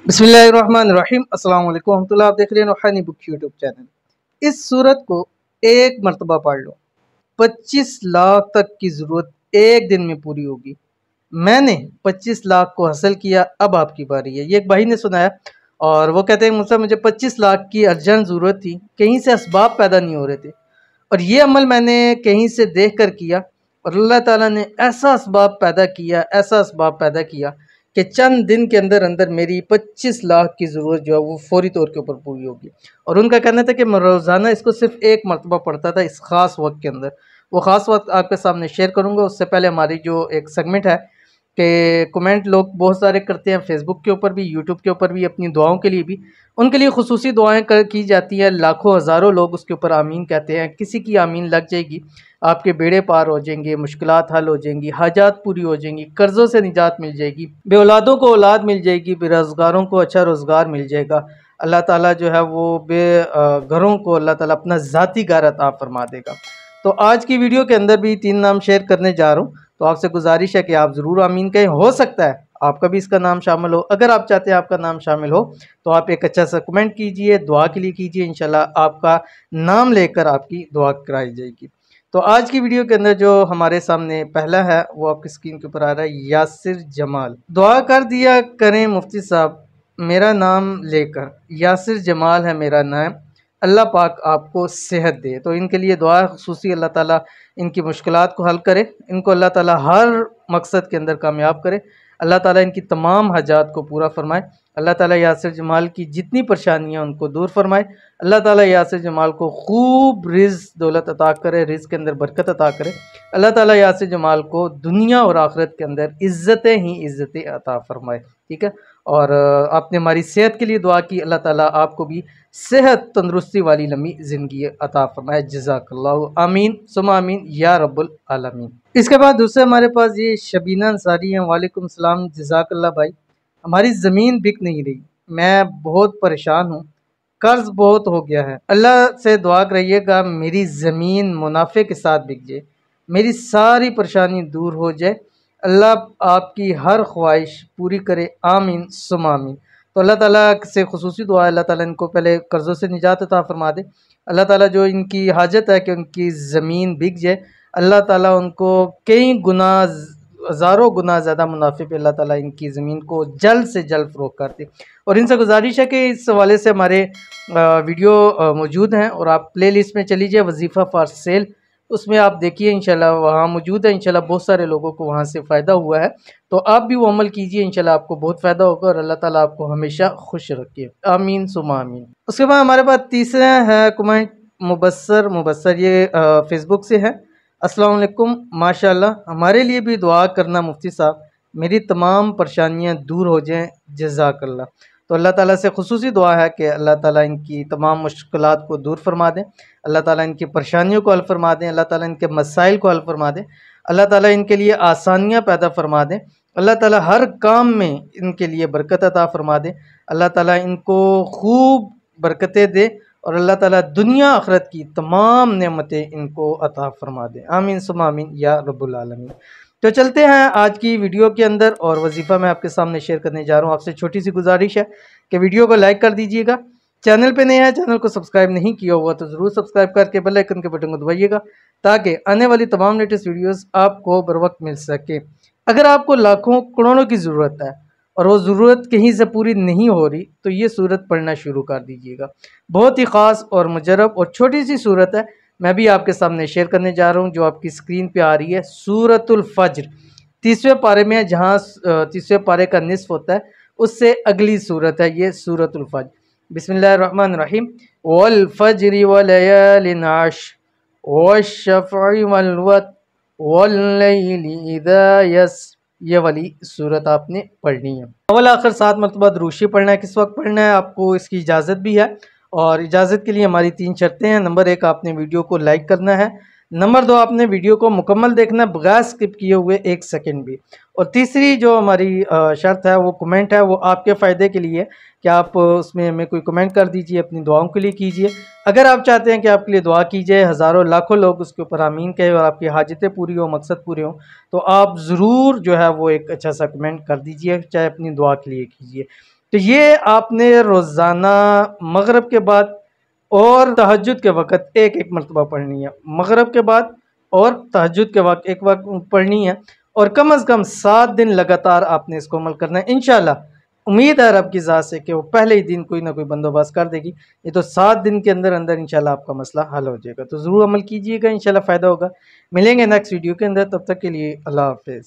बिस्मिल्लाहिर्रहमानिर्रहीम अस्सलाम वालेकुम रहमतुल्लाह। आप देख रहे हैं रूहानी बुक यूट्यूब चैनल। इस सूरत को एक मरतबा पढ़ लो, 25 लाख तक की ज़रूरत एक दिन में पूरी होगी। मैंने 25 लाख को हासिल किया, अब आपकी बारी है। ये एक भाई ने सुनाया और वो कहते हैं मुझे 25 लाख की अर्जेंट ज़रूरत थी, कहीं से असबाब पैदा नहीं हो रहे थे और ये अमल मैंने कहीं से देख कर किया और अल्लाह ताला ने ऐसा असबाब पैदा किया, ऐसा असबाब पैदा किया कि चंद दिन के अंदर अंदर मेरी 25 लाख की ज़रूरत जो है वो फौरी तौर के ऊपर पूरी होगी। और उनका कहना था कि मैं रोज़ाना इसको सिर्फ एक मरतबा पढ़ता था इस ख़ास वक्त के अंदर। वो ख़ास वक्त आपके सामने शेयर करूँगा। उससे पहले हमारी जो एक सेगमेंट है कि कमेंट लोग बहुत सारे करते हैं, फेसबुक के ऊपर भी, यूट्यूब के ऊपर भी, अपनी दुआओं के लिए भी, उनके लिए खुसूसी दुआएं की जाती हैं। लाखों हज़ारों लोग उसके ऊपर आमीन कहते हैं। किसी की आमीन लग जाएगी, आपके बेड़े पार हो जाएंगे, मुश्किलात हल हो जाएंगी, हाजात पूरी हो जाएंगी, कर्ज़ों से निजात मिल जाएगी, बेऔलादों को औलाद मिल जाएगी, बेरोज़गारों को अच्छा रोज़गार मिल जाएगा। अल्लाह ताला जो है वो घरों को अल्लाह ताला अपना ज़ाती घर अता फरमा देगा। तो आज की वीडियो के अंदर भी 3 नाम शेयर करने जा रहा हूँ, तो आपसे गुजारिश है कि आप ज़रूर आमीन कहें। हो सकता है आपका भी इसका नाम शामिल हो। अगर आप चाहते हैं आपका नाम शामिल हो तो आप एक अच्छा सा कमेंट कीजिए, दुआ के लिए कीजिए, इंशाल्लाह आपका नाम लेकर आपकी दुआ कराई जाएगी। तो आज की वीडियो के अंदर जो हमारे सामने पहला है वो आपकी स्क्रीन के ऊपर आ रहा है, यासिर जमाल। दुआ कर दिया करें मुफ्ती साहब मेरा नाम लेकर, यासिर जमाल है मेरा नाम, अल्लाह पाक आपको सेहत दे। तो इनके लिए दुआ खुसूसी, अल्लाह ताला इनकी मुश्किलात को हल करे, इनको अल्लाह ताला हर मकसद के अंदर कामयाब करे, अल्लाह ताला इनकी तमाम हाजात को पूरा फरमाए, अल्लाह ताला यासिर जमाल की जितनी परेशानियां उनको दूर फरमाए, अल्लाह ताला यासिर जमाल को खूब रिज़्क़ दौलत अता करे, रिज़्क़ के अंदर बरकत अता करे, अल्लाह ताला यासिर जमाल को दुनिया और आखिरत के अंदर इज़्ज़तें ही इज़्ज़तें अता फरमाए। ठीक है। और आपने हमारी सेहत के लिए दुआ की, अल्लाह ताला आपको भी सेहत तंदुरुस्ती वाली लंबी ज़िंदगी अता फरमाए। जज़ाकल्लाहु आमीन सुम्मा आमीन या रब्बुल आलमीन। इसके बाद दूसरे हमारे पास ये शबीना अंसारी हैं। वालेकुम सलाम, जज़ाकल्लाह भाई। हमारी ज़मीन बिक नहीं रही, मैं बहुत परेशान हूँ, कर्ज बहुत हो गया है, अल्लाह से दुआ करिएगा मेरी ज़मीन मुनाफे के साथ बिक जाए, मेरी सारी परेशानी दूर हो जाए, अल्लाह आपकी हर ख्वाहिश पूरी करे, आमीन सुम्मा आमीन। तो अल्लाह ताला से खुसूसी दुआ है, अल्लाह ताला इनको पहले कर्ज़ों से निजात अता फरमा दे, अल्लाह ताला जो इनकी हाजत है कि उनकी ज़मीन बिक जाए, अल्लाह ताला उनको कई गुना, हज़ारों गुना ज़्यादा मुनाफे पे अल्लाह ताला इनकी ज़मीन को जल्द से जल्द फ़रोख्त कर दे। और इनसे गुजारिश है कि इस हवाले से हमारे वीडियो मौजूद हैं और आप प्ले लिस्ट में चली जाए, वजीफ़ा फॉर सेल, उसमें आप देखिए, इंशाल्लाह वहाँ मौजूद है। इंशाल्लाह बहुत सारे लोगों को वहाँ से फ़ायदा हुआ है, तो आप भी वो अमल कीजिए, इंशाल्लाह आपको बहुत फ़ायदा होगा और अल्लाह ताला आपको हमेशा खुश रखे, आमीन सुम्मा आमीन। उसके बाद हमारे पास तीसरा है कमेंट मुबस्सर, ये फ़ेसबुक से है। अस्सलाम वालेकुम, माशाअल्लाह हमारे लिए भी दुआ करना मुफ्ती साहब, मेरी तमाम परेशानियाँ दूर हो जाएँ, जज़ाकल्लाह। तो अल्लाह ताला से खुसूसी दुआ है कि अल्लाह ताला इनकी तमाम मुश्किलात को दूर फरमा दें, अल्लाह ताला इनकी परेशानियों को हल फरमा दें, अल्लाह ताला इनके मसाइल को हल फरमा दें, अल्लाह ताला इनके लिए आसानियाँ पैदा फरमा दें, अल्लाह ताला हर काम में इनके लिए बरकत अता फरमा दें, अल्लाह ताला इनको खूब बरकतें दे और अल्लाह ताला दुनिया आखिरत की तमाम नेमतें इनको अता फरमा दें, आमीन सुम्मा आमीन या रब्बुल आलमीन। तो चलते हैं आज की वीडियो के अंदर और वजीफ़ा मैं आपके सामने शेयर करने जा रहा हूँ। आपसे छोटी सी गुजारिश है कि वीडियो को लाइक कर दीजिएगा, चैनल पे नए हैं, चैनल को सब्सक्राइब नहीं किया हुआ तो ज़रूर सब्सक्राइब करके बेल आइकन के बटन को दबाइएगा ताकि आने वाली तमाम लेटेस्ट वीडियोस आपको बर वक्त मिल सके। अगर आपको लाखों करोड़ों की ज़रूरत है और वो ज़रूरत कहीं से पूरी नहीं हो रही तो ये सूरत पढ़ना शुरू कर दीजिएगा। बहुत ही ख़ास और मुजरब और छोटी सी सूरत है, मैं भी आपके सामने शेयर करने जा रहा हूँ, जो आपकी स्क्रीन पे आ रही है। सूरतुल फज्र 30वें पारे में है, जहाँ 30वें पारे का निस्फ होता है, उससे अगली सूरत है ये सूरतुल फज्र। बिस्मिल्लाहिर्रहमानिर्रहीम। वल फज्रि व लयालिन आश्र वश्शफ़इ वल वत्र वल्लैलि इज़ा यस्र। ये वाली सूरत आपने पढ़नी है। अव्वल आखिर 7 मरतबा दुरूद पढ़ना है। किस वक्त पढ़ना है आपको इसकी इजाज़त भी है और इजाज़त के लिए हमारी 3 शर्तें हैं। नंबर 1, आपने वीडियो को लाइक करना है। नंबर 2, आपने वीडियो को मुकम्मल देखना है बगैर स्किप किए हुए 1 सेकंड भी। और तीसरी जो हमारी शर्त है वो कमेंट है, वो आपके फ़ायदे के लिए कि आप उसमें हमें कोई कमेंट कर दीजिए, अपनी दुआओं के लिए कीजिए। अगर आप चाहते हैं कि आपके लिए दुआ की जाए, हज़ारों लाखों लोग उसके ऊपर आमीन कहें और आपकी हाजतें पूरी हो, मकसद पूरे हों, तो आप ज़रूर जो है वो एक अच्छा सा कमेंट कर दीजिए, चाहे अपनी दुआ के लिए कीजिए। तो ये आपने रोज़ाना मगरिब के बाद और तहज्जुद के वक़्त एक एक मरतबा पढ़नी है। मगरिब के बाद और तहज्जुद के वक़्त एक वक़्त पढ़नी है और कम अज़ कम 7 दिन लगातार आपने इसको अमल करना है। इंशाअल्लाह उम्मीद है रब की ज़ात से कि वो पहले ही दिन कोई ना कोई बंदोबस्त कर देगी। ये तो 7 दिन के अंदर अंदर इंशाअल्लाह आपका मसला हल हो जाएगा। तो ज़रूर अमल कीजिएगा, इंशाअल्लाह फ़ायदा होगा। मिलेंगे नेक्स्ट वीडियो के अंदर, तब तक के लिए अल्लाह हाफ़िज़।